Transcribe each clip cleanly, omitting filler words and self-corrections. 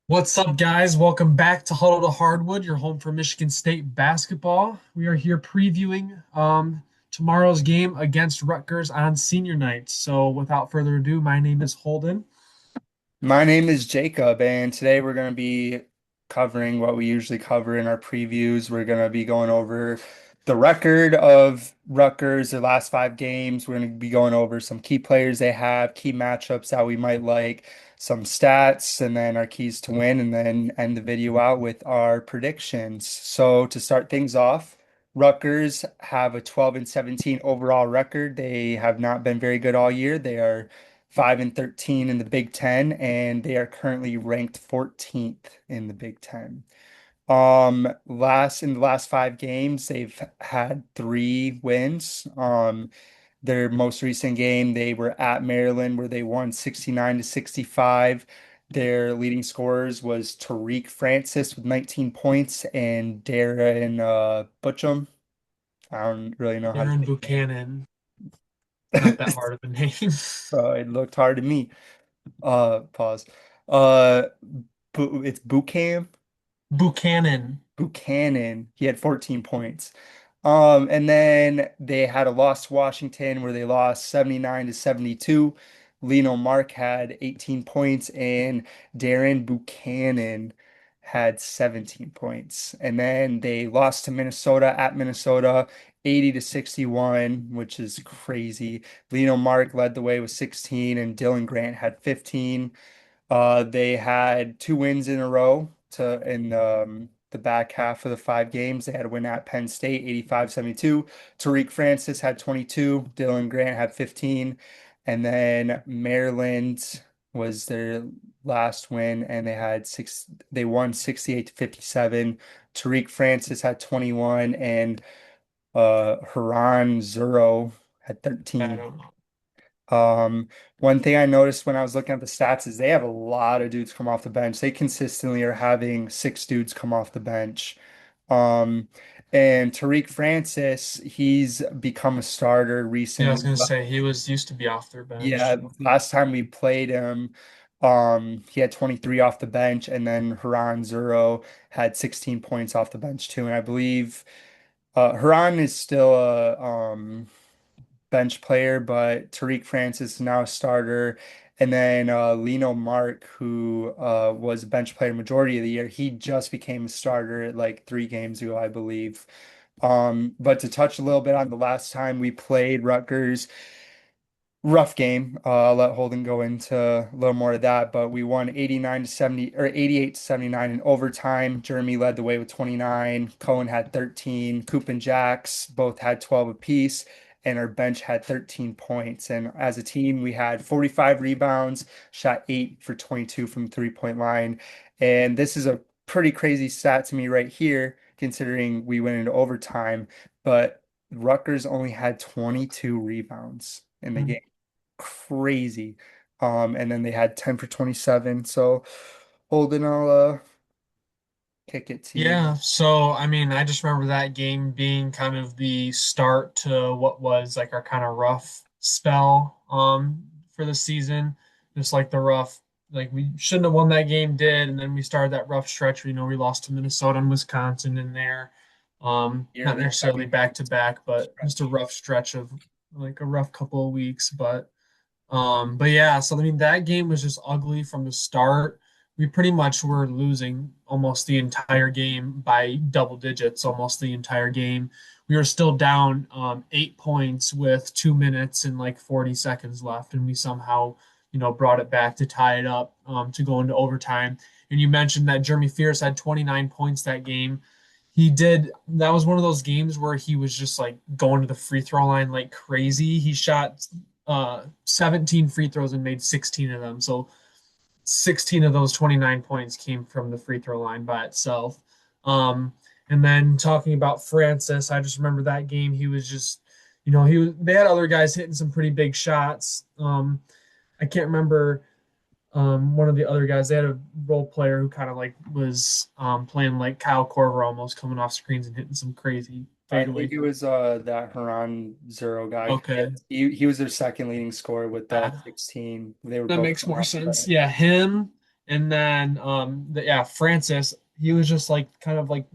What's up, guys? Welcome back to Huddle to Hardwood, your home for Michigan State basketball. We are here previewing tomorrow's game against Rutgers on senior night. So, without further ado, my name is Holden. My name is Jacob, and today we're going to be covering what we usually cover in our previews. We're going to be going over the record of Rutgers, their last 5 games. We're going to be going over some key players they have, key matchups that we might like, some stats, and then our keys to win, and then end the video out with our predictions. So to start things off, Rutgers have a 12 and 17 overall record. They have not been very good all year. They are 5 and 13 in the Big Ten, and they are currently ranked 14th in the Big Ten. Last in the last 5 games, they've had 3 wins. Their most recent game, they were at Maryland, where they won 69 to 65. Their leading scorers was Tariq Francis with 19 points and Darren Butchum. I don't really know how to Aaron say his Buchanan, not name. that hard of a name. It looked hard to me. Pause. Uh, it's Buchanan. Buchanan. He had 14 points. And then they had a loss to Washington where they lost 79 to 72. Lino Mark had 18 points and Darren Buchanan had 17 points. And then they lost to Minnesota at Minnesota 80 to 61, which is crazy. Lino Mark led the way with 16 and Dylan Grant had 15. They had 2 wins in a row in the back half of the 5 games. They had a win at Penn State, 85-72. Tariq Francis had 22. Dylan Grant had 15. And then Maryland was their last win, and they won 68 to 57. Tariq Francis had 21, and Haran Zuro had I 13. don't know. Um, One thing I noticed when I was looking at the stats is they have a lot of dudes come off the bench. They consistently are having 6 dudes come off the bench. Um, and Tariq Francis, he's become a starter Yeah, I was recently. gonna say he was used to be off their Yeah, bench. last time we played him, he had 23 off the bench, and then Haran Zuro had 16 points off the bench too. And I believe Haran is still a bench player, but Tariq Francis is now a starter. And then Lino Mark, who was a bench player majority of the year, he just became a starter like 3 games ago, I believe. But to touch a little bit on the last time we played Rutgers, rough game. I'll let Holden go into a little more of that, but we won 89 to 70 or 88 to 79 in overtime. Jeremy led the way with 29. Cohen had 13. Coop and Jax both had 12 apiece, and our bench had 13 points. And as a team, we had 45 rebounds, shot 8 for 22 from the 3-point line. And this is a pretty crazy stat to me right here, considering we went into overtime, but Rutgers only had 22 rebounds in the game. Crazy. And then they had 10 for 27. So Holden, I'll kick it to you. Yeah, so I mean, I just remember that game being kind of the start to what was like our kind of rough spell for the season. Just like the rough, like we shouldn't have won that game, did, and then we started that rough stretch where, we lost to Minnesota and Wisconsin in there. You're Not in the necessarily second back to back, but just a stretch. rough stretch of like a rough couple of weeks. But yeah, so I mean that game was just ugly from the start. We pretty much were losing almost the entire game by double digits, almost the entire game. We were still down 8 points with 2 minutes and like 40 seconds left, and we somehow, brought it back to tie it up to go into overtime. And you mentioned that Jeremy Fierce had 29 points that game. He did. That was one of those games where he was just like going to the free throw line like crazy. He shot 17 free throws and made 16 of them. So 16 of those 29 points came from the free throw line by itself. Um, and then talking about Francis, I just remember that game. He was just, they had other guys hitting some pretty big shots. I can't remember one of the other guys. They had a role player who kind of like was playing like Kyle Korver, almost coming off screens and hitting some crazy I fadeaway. think it was that Haran Zero guy. Okay, He was their second leading scorer with uh, 16. They were that both makes coming more off the sense. bench. Yeah, him And then yeah, Francis, he was just like kind of like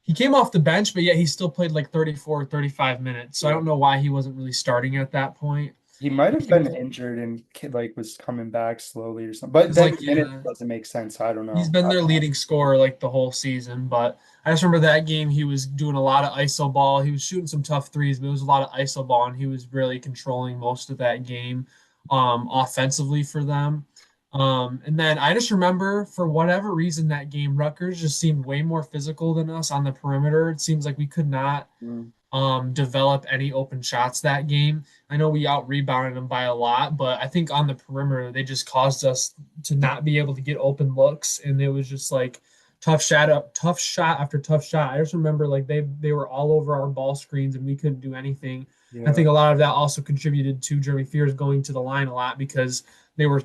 he came off the bench, but yet he still played like 34 or 35 minutes. So I Yeah. don't know why he wasn't really starting at that point. He might have He been was, injured and like was coming back slowly or something. But he's then like, the minutes yeah, doesn't make sense. I don't he's know. been their leading scorer like the whole season. But I just remember that game, he was doing a lot of ISO ball. He was shooting some tough threes, but it was a lot of ISO ball, and he was really controlling most of that game offensively for them. And then I just remember for whatever reason that game, Rutgers just seemed way more physical than us on the perimeter. It seems like we could not Mm, develop any open shots that game. I know we out rebounded them by a lot, but I think on the perimeter they just caused us to not be able to get open looks, and it was just like tough shot after tough shot. I just remember like they were all over our ball screens and we couldn't do anything. I yeah. think a lot of that also contributed to Jeremy Fears going to the line a lot because they were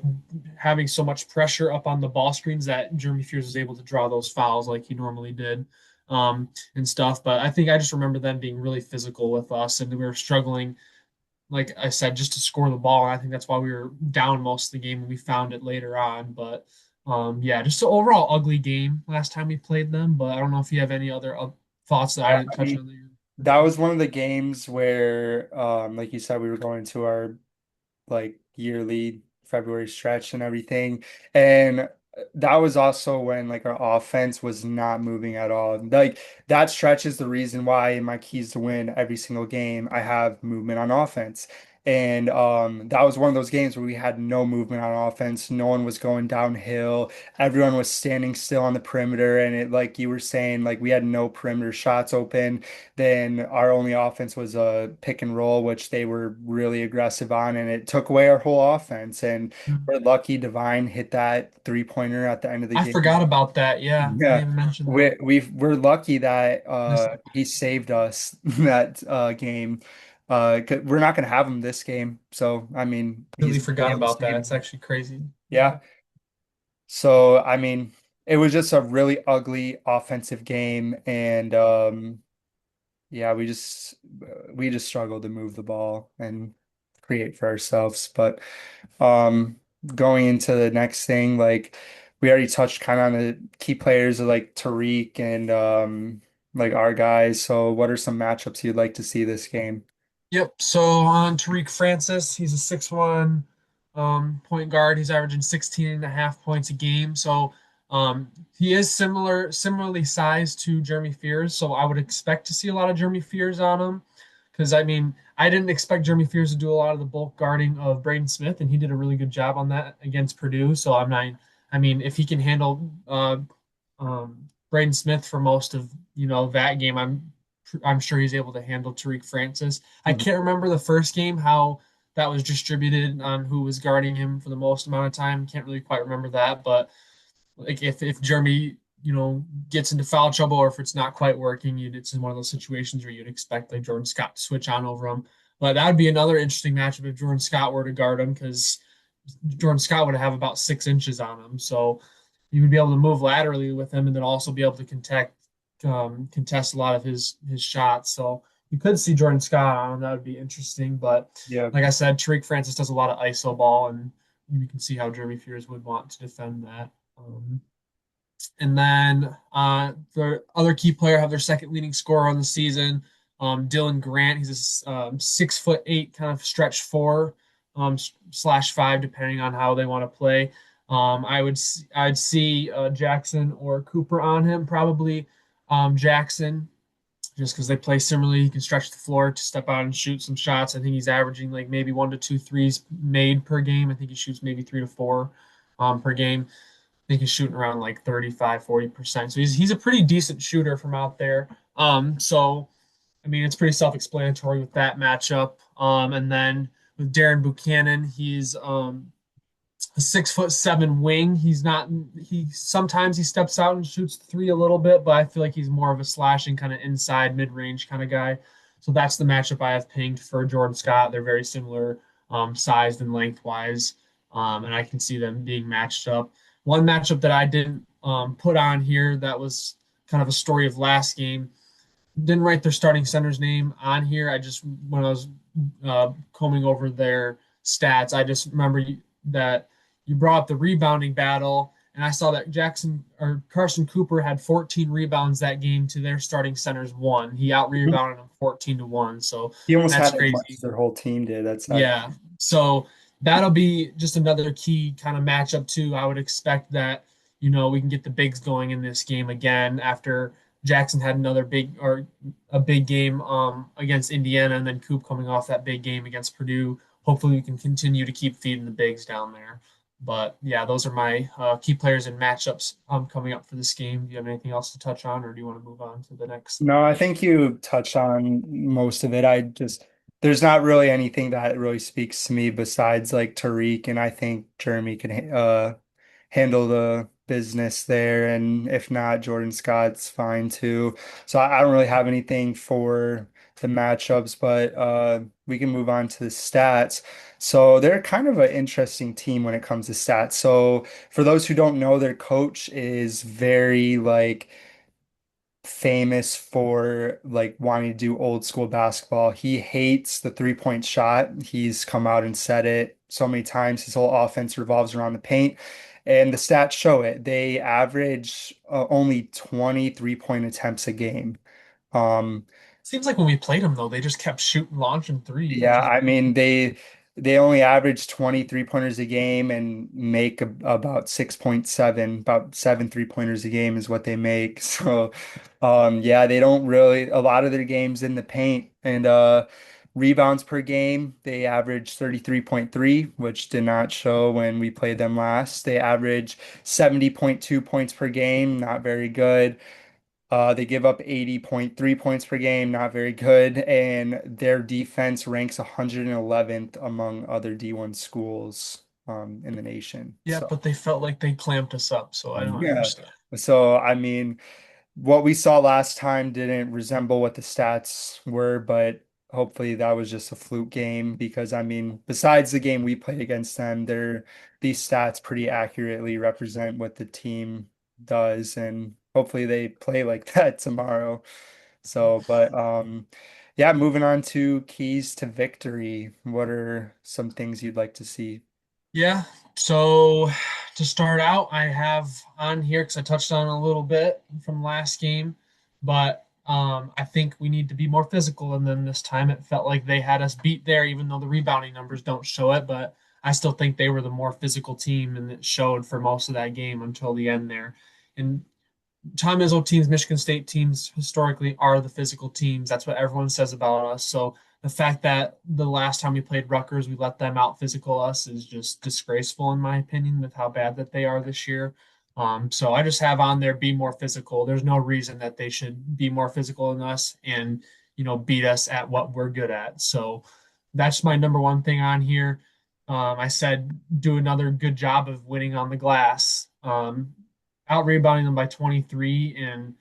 having so much pressure up on the ball screens that Jeremy Fears was able to draw those fouls like he normally did. And stuff. But I think I just remember them being really physical with us, and we were struggling, like I said, just to score the ball. And I think that's why we were down most of the game, and we found it later on. But yeah, just an overall ugly game last time we played them. But I don't know if you have any other thoughts that I Yeah, didn't I touch mean, on there. that was one of the games where, like you said, we were going to our like yearly February stretch and everything. And that was also when like our offense was not moving at all. Like that stretch is the reason why in my keys to win every single game I have movement on offense. And that was one of those games where we had no movement on offense. No one was going downhill. Everyone was standing still on the perimeter. And it, like you were saying, like we had no perimeter shots open. Then our only offense was a pick and roll, which they were really aggressive on, and it took away our whole offense. And we're lucky Divine hit that three-pointer at the end of the I game. forgot about that. Yeah, I didn't Yeah, even mention that. we're lucky that Missed he saved us that game. 'Cause we're not gonna have him this game, so I mean he's completely gonna be forgot able to about that. save It's us. actually crazy. Yeah. So I mean it was just a really ugly offensive game, and yeah, we just struggled to move the ball and create for ourselves. But going into the next thing, like we already touched kind of on the key players like Tariq and like our guys. So what are some matchups you'd like to see this game? Yep. So on Tariq Francis, he's a 6'1" point guard. He's averaging 16 and a half points a game. So he is similarly sized to Jeremy Fears. So I would expect to see a lot of Jeremy Fears on him. Because I mean, I didn't expect Jeremy Fears to do a lot of the bulk guarding of Braden Smith, and he did a really good job on that against Purdue. So I'm not, I mean, if he can handle Braden Smith for most of that game, I'm sure he's able to handle Tariq Francis. I Mhm. can't remember the first game how that was distributed on who was guarding him for the most amount of time. Can't really quite remember that, but like if Jeremy, gets into foul trouble or if it's not quite working, it's in one of those situations where you'd expect like Jordan Scott to switch on over him. But that would be another interesting matchup if Jordan Scott were to guard him because Jordan Scott would have about 6 inches on him. So you would be able to move laterally with him and then also be able to contest a lot of his shots. So you could see Jordan Scott on him. That would be interesting. But Yeah, like I said, Tariq Francis does a lot of ISO ball, and you can see how Jeremy Fears would want to defend that. And then the other key player have their second leading scorer on the season, Dylan Grant. He's a 6'8" kind of stretch four slash five, depending on how they want to play. I'd see Jaxon or Cooper on him, probably Jaxon, just because they play similarly. He can stretch the floor to step out and shoot some shots. I think he's averaging like maybe 1 to 2 threes made per game. I think he shoots maybe 3 to 4 per game. I think he's shooting around like 35-40%. So he's a pretty decent shooter from out there. So I mean it's pretty self-explanatory with that matchup. And then with Darren Buchanan, he's a 6'7" wing. He sometimes he steps out and shoots the three a little bit, but I feel like he's more of a slashing kind of inside mid-range kind of guy. So that's the matchup I have pinged for Jordan Scott. They're very similar sized and lengthwise. And I can see them being matched up. One matchup that I didn't put on here that was kind of a story of last game. Didn't write their starting center's name on here. I just when I was combing over their stats, I just remember that you brought up the rebounding battle, And I saw that Jaxon or Carson Cooper had 14 rebounds that game to their starting center's one. He out rebounded them 14-1. So He almost that's had as much as crazy. their whole team did. That's actually. Yeah. So that'll be just another key kind of matchup too. I would expect that, we can get the bigs going in this game again after Jaxon had another big or a big game against Indiana and then Coop coming off that big game against Purdue. Hopefully we can continue to keep feeding the bigs down there. But yeah, those are my key players and matchups coming up for this game. Do you have anything else to touch on, or do you want to move on to the next? No, I think you touched on most of it. There's not really anything that really speaks to me besides like Tariq, and I think Jeremy can handle the business there. And if not, Jordan Scott's fine too. So I don't really have anything for the matchups, but we can move on to the stats. So they're kind of an interesting team when it comes to stats. So for those who don't know, their coach is very like famous for like wanting to do old school basketball. He hates the three-point shot. He's come out and said it so many times. His whole offense revolves around the paint, and the stats show it. They average only 23-point attempts a game. Um, Seems like when we played them though, they just kept shooting, launching threes, which Yeah, is I mean they only average 23 pointers a game and make about 6.7, about 7 3-pointers a game is what they make. So yeah, they don't really a lot of their games in the paint and rebounds per game, they average 33.3, which did not show when we played them last. They average 70.2 points per game, not very good. They give up 80.3 points per game, not very good, and their defense ranks 111th among other D1 schools in the nation. yeah, but they felt like they clamped us up, so I don't Yeah. understand. So, I mean, what we saw last time didn't resemble what the stats were, but hopefully that was just a fluke game because, I mean, besides the game we played against them, these stats pretty accurately represent what the team does, and hopefully they play like that tomorrow. So, but yeah, moving on to keys to victory. What are some things you'd like to see? Yeah, so to start out, I have on here because I touched on it a little bit from last game, but I think we need to be more physical. And then this time it felt like they had us beat there, even though the rebounding numbers don't show it. But I still think they were the more physical team, and it showed for most of that game until the end there. And Tom Izzo teams, Michigan State teams historically are the physical teams. That's what everyone says about us. So the fact that the last time we played Rutgers, we let them out physical us is just disgraceful in my opinion with how bad that they are this year. So I just have on there be more physical. There's no reason that they should be more physical than us and beat us at what we're good at. So that's my number one thing on here. I said do another good job of winning on the glass. Out rebounding them by 23 and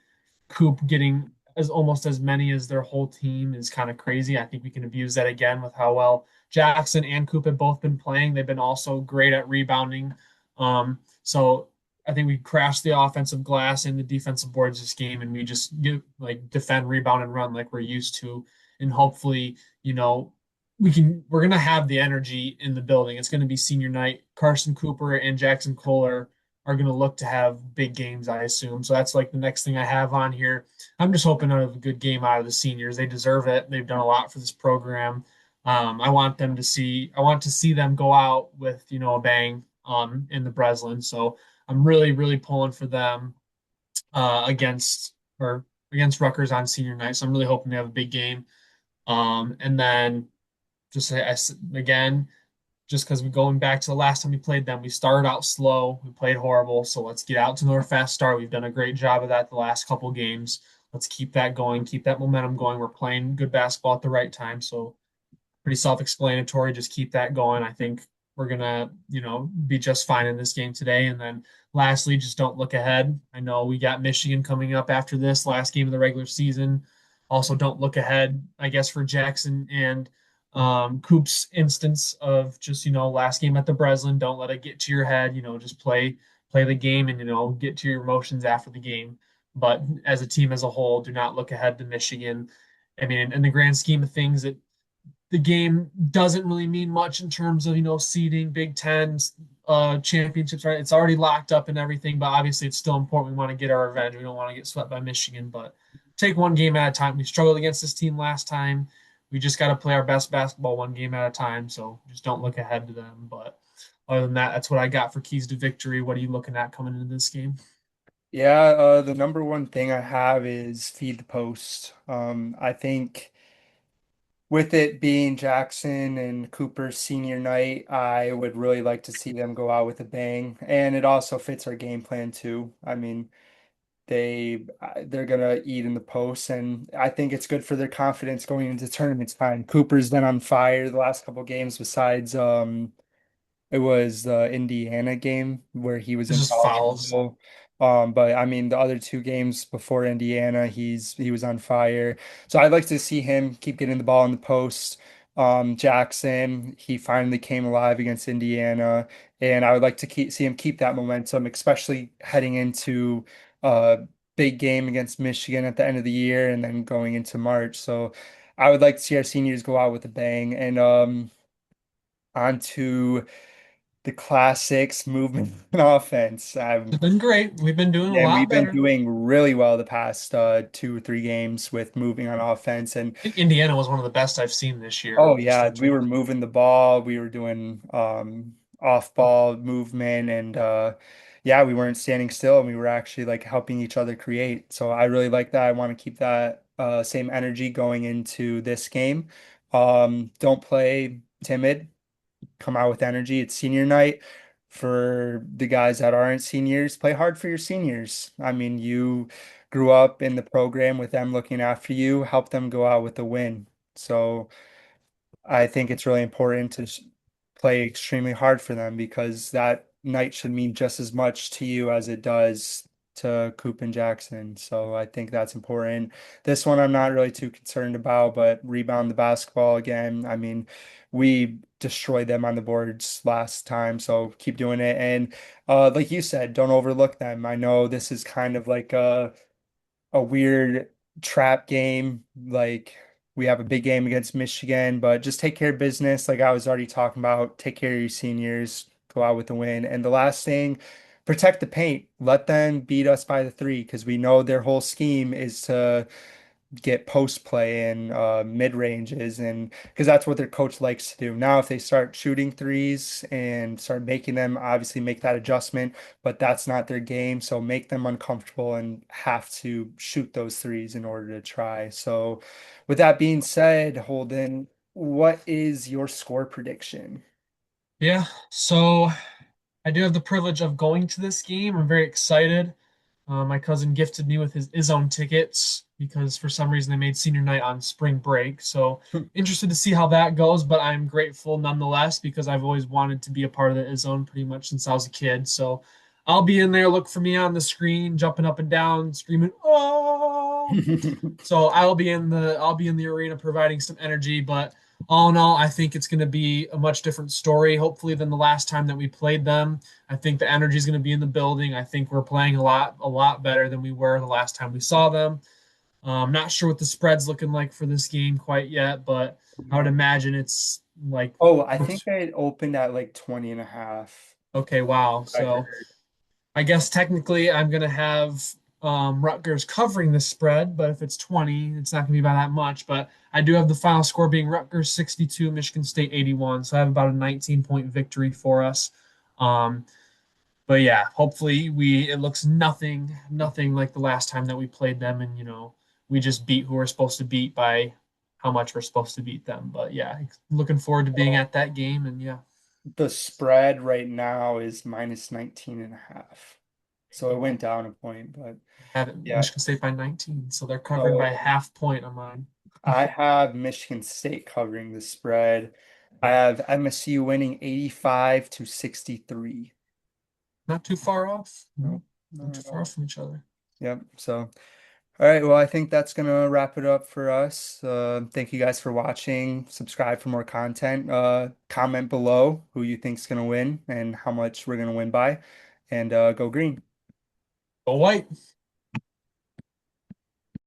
Coop getting as almost as many as their whole team is kind of crazy. I think we can abuse that again with how well Jaxon and Coop have both been playing. They've been also great at rebounding. So I think we crashed the offensive glass and the defensive boards this game, and we just get like defend, rebound, and run like we're used to. And hopefully, we're gonna have the energy in the building. It's gonna be senior night. Carson Cooper and Jaxon Kohler are going to look to have big games, I assume. So that's like the next thing I have on here. I'm just hoping to have a good game out of the seniors. They deserve it. They've done a lot for this program. I want to see them go out with, a bang in the Breslin. So I'm really, really pulling for them against Rutgers on senior night. So I'm really hoping to have a big game. And then again, just because we're going back to the last time we played them. We started out slow, we played horrible. So let's get out to another fast start. We've done a great job of that the last couple games. Let's keep that going, keep that momentum going. We're playing good basketball at the right time. So pretty self-explanatory. Just keep that going. I think we're gonna, be just fine in this game today. And then lastly, just don't look ahead. I know we got Michigan coming up after this last game of the regular season. Also, don't look ahead, I guess, for Jaxon and Coop's instance of just, last game at the Breslin. Don't let it get to your head, just play the game and, get to your emotions after the game. But as a team as a whole, do not look ahead to Michigan. I mean, in the grand scheme of things, the game doesn't really mean much in terms of, seeding Big Ten championships, right? It's already locked up and everything, but obviously it's still important. We want to get our revenge. We don't want to get swept by Michigan, but take one game at a time. We struggled against this team last time. We just got to play our best basketball one game at a time. So just don't look ahead to them. But other than that, that's what I got for keys to victory. What are you looking at coming into this game? Yeah, the number one thing I have is feed the post. I think with it being Jackson and Cooper's senior night, I would really like to see them go out with a bang, and it also fits our game plan too. I mean, they're gonna eat in the post, and I think it's good for their confidence going into tournament time. Cooper's been on fire the last couple games. Besides, it was the Indiana game where he was It's in just foul fouls. trouble. But I mean, the other two games before Indiana, he was on fire. So I'd like to see him keep getting the ball in the post. Jackson, he finally came alive against Indiana, and I would like to see him keep that momentum, especially heading into a big game against Michigan at the end of the year, and then going into March. So I would like to see our seniors go out with a bang, and on to the classics movement and offense. It's been great. We've been doing a And lot we've been better. doing really well the past 2 or 3 games with moving on offense. And I think Indiana was one of the best I've seen this year, oh just yeah, in we were terms. moving the ball, we were doing off ball movement, and yeah, we weren't standing still, and we were actually like helping each other create. So I really like that. I want to keep that same energy going into this game. Don't play timid, come out with energy. It's senior night. For the guys that aren't seniors, play hard for your seniors. I mean, you grew up in the program with them looking after you, help them go out with a win. So I think it's really important to play extremely hard for them because that night should mean just as much to you as it does to Coop and Jackson. So I think that's important. This one I'm not really too concerned about, but rebound the basketball again. I mean, we destroyed them on the boards last time, so keep doing it. And like you said, don't overlook them. I know this is kind of like a weird trap game. Like we have a big game against Michigan, but just take care of business. Like I was already talking about, take care of your seniors, go out with a win. And the last thing, protect the paint. Let them beat us by the three because we know their whole scheme is to get post play and mid ranges, and because that's what their coach likes to do. Now, if they start shooting threes and start making them, obviously make that adjustment, but that's not their game. So make them uncomfortable and have to shoot those threes in order to try. So, with that being said, Holden, what is your score prediction? Yeah. So I do have the privilege of going to this game. I'm very excited. My cousin gifted me with his own tickets because for some reason they made senior night on spring break. So interested to see how that goes, but I'm grateful nonetheless because I've always wanted to be a part of the zone pretty much since I was a kid. So I'll be in there. Look for me on the screen, jumping up and down, screaming, "Oh!" So I'll be in the arena providing some energy, but all in all, I think it's going to be a much different story, hopefully, than the last time that we played them. I think the energy is going to be in the building. I think we're playing a lot better than we were the last time we saw them. I'm not sure what the spread's looking like for this game quite yet, but I would imagine it's like Oh, I think close. it opened at like 20 and a half. Okay, wow. I So heard. I guess technically I'm gonna have Rutgers covering the spread, but if it's 20, it's not gonna be by that much. But I do have the final score being Rutgers 62, Michigan State 81. So I have about a 19-point victory for us. Um, but yeah, hopefully it looks nothing like the last time that we played them, and we just beat who we're supposed to beat by how much we're supposed to beat them. But yeah, looking forward to being at that game, and yeah, The spread right now is minus 19 and a half. So it went well, down a point, but have it yeah. Michigan State by 19, so they're covering by So half point on mine. I have Michigan State covering the spread. I have MSU winning 85 to 63. Not too far off. No, Not not too at far all. from each other. Yep. So, all right. Well, I think that's gonna wrap it up for us. Thank you guys for watching. Subscribe for more content. Comment below who you think's gonna win and how much we're gonna win by, and go green. Go white.